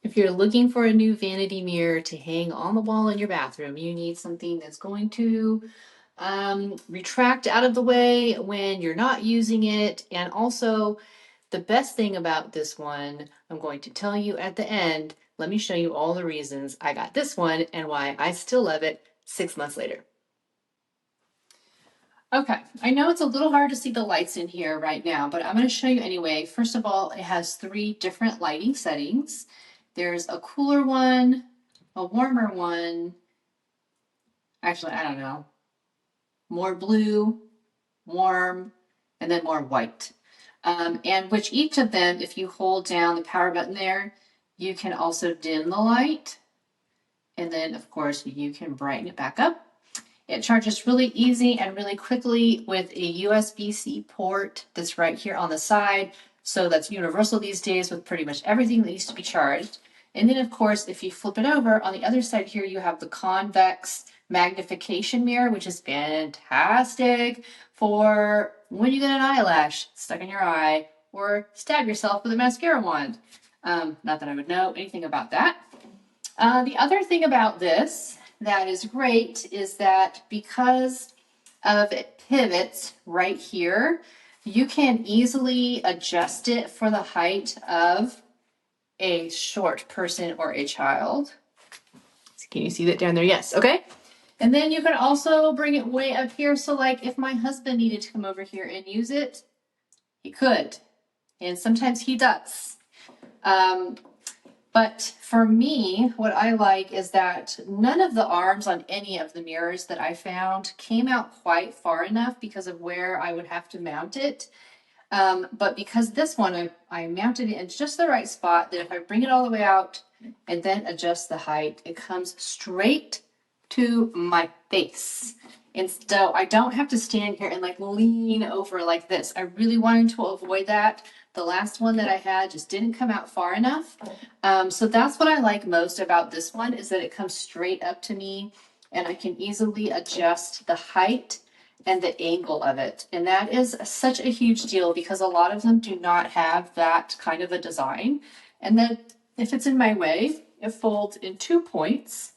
If you're looking for a new vanity mirror to hang on the wall in your bathroom, you need something that's going to retract out of the way when you're not using it. And also, the best thing about this one, I'm going to tell you at the end. Let me show you all the reasons I got this one and why I still love it 6 months later. Okay, I know it's a little hard to see the lights in here right now, but I'm going to show you anyway. First of all, it has 3 different lighting settings. There's a cooler one, a warmer one, actually, I don't know, more blue, warm, and then more white. And which each of them, if you hold down the power button there, you can also dim the light. And then, of course, you can brighten it back up. It charges really easy and really quickly with a USB-C port that's right here on the side. So that's universal these days with pretty much everything that needs to be charged. And then, of course, if you flip it over, on the other side here, you have the convex magnification mirror, which is fantastic for when you get an eyelash stuck in your eye or stab yourself with a mascara wand. Not that I would know anything about that. The other thing about this that is great is that because of it pivots right here, you can easily adjust it for the height of a short person or a child. Can you see that down there? Yes. Okay. And then you can also bring it way up here. So like if my husband needed to come over here and use it, he could. And sometimes he does. But for me, what I like is that none of the arms on any of the mirrors that I found came out quite far enough because of where I would have to mount it. But because this one, I mounted it in just the right spot that if I bring it all the way out and then adjust the height, it comes straight to my face. And so I don't have to stand here and like lean over like this. I really wanted to avoid that. The last one that I had just didn't come out far enough. So that's what I like most about this one is that it comes straight up to me and I can easily adjust the height and the angle of it. And that is such a huge deal because a lot of them do not have that kind of a design. And then if it's in my way, it folds in 2 points.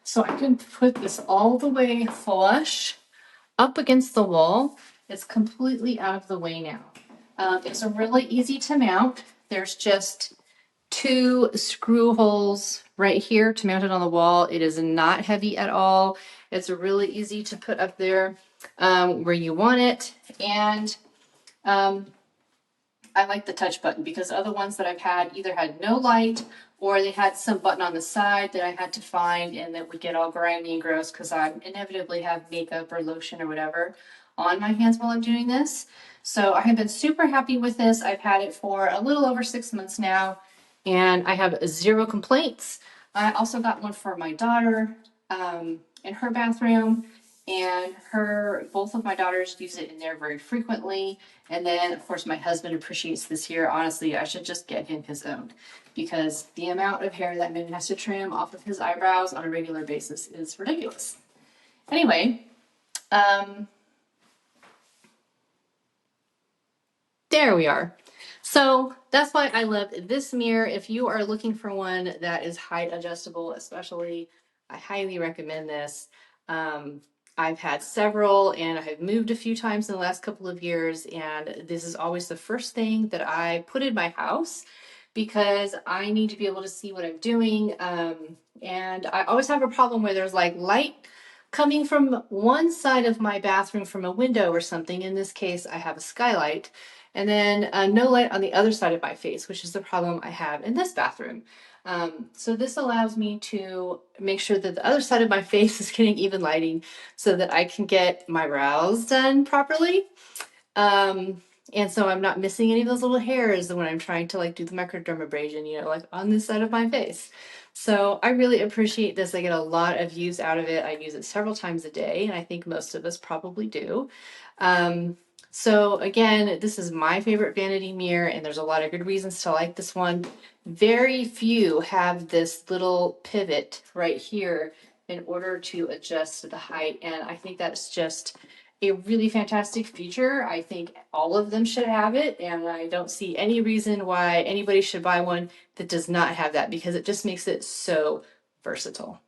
So I can put this all the way flush up against the wall. It's completely out of the way now. It's a really easy to mount. There's just 2 screw holes right here to mount it on the wall. It is not heavy at all. It's really easy to put up there where you want it. And I like the touch button because other ones that I've had either had no light or they had some button on the side that I had to find and that would get all grimy and gross because I inevitably have makeup or lotion or whatever on my hands while I'm doing this. So I have been super happy with this. I've had it for a little over 6 months now and I have 0 complaints. I also got one for my daughter in her bathroom and both of my daughters use it in there very frequently. And then of course my husband appreciates this here. Honestly, I should just get him his own because the amount of hair that man has to trim off of his eyebrows on a regular basis is ridiculous. Anyway, there we are. So that's why I love this mirror. If you are looking for one that is height adjustable, especially, I highly recommend this. I've had several and I've moved a few times in the last couple of years, and this is always the first thing that I put in my house because I need to be able to see what I'm doing. And I always have a problem where there's like light coming from one side of my bathroom from a window or something. In this case, I have a skylight. And then no light on the other side of my face, which is the problem I have in this bathroom. So this allows me to make sure that the other side of my face is getting even lighting so that I can get my brows done properly. And so I'm not missing any of those little hairs when I'm trying to like do the microdermabrasion, you know, like on this side of my face. So I really appreciate this. I get a lot of use out of it. I use it several times a day, and I think most of us probably do. So again, this is my favorite vanity mirror, and there's a lot of good reasons to like this one. Very few have this little pivot right here in order to adjust the height, and I think that's just a really fantastic feature. I think all of them should have it, and I don't see any reason why anybody should buy one that does not have that, because it just makes it so versatile.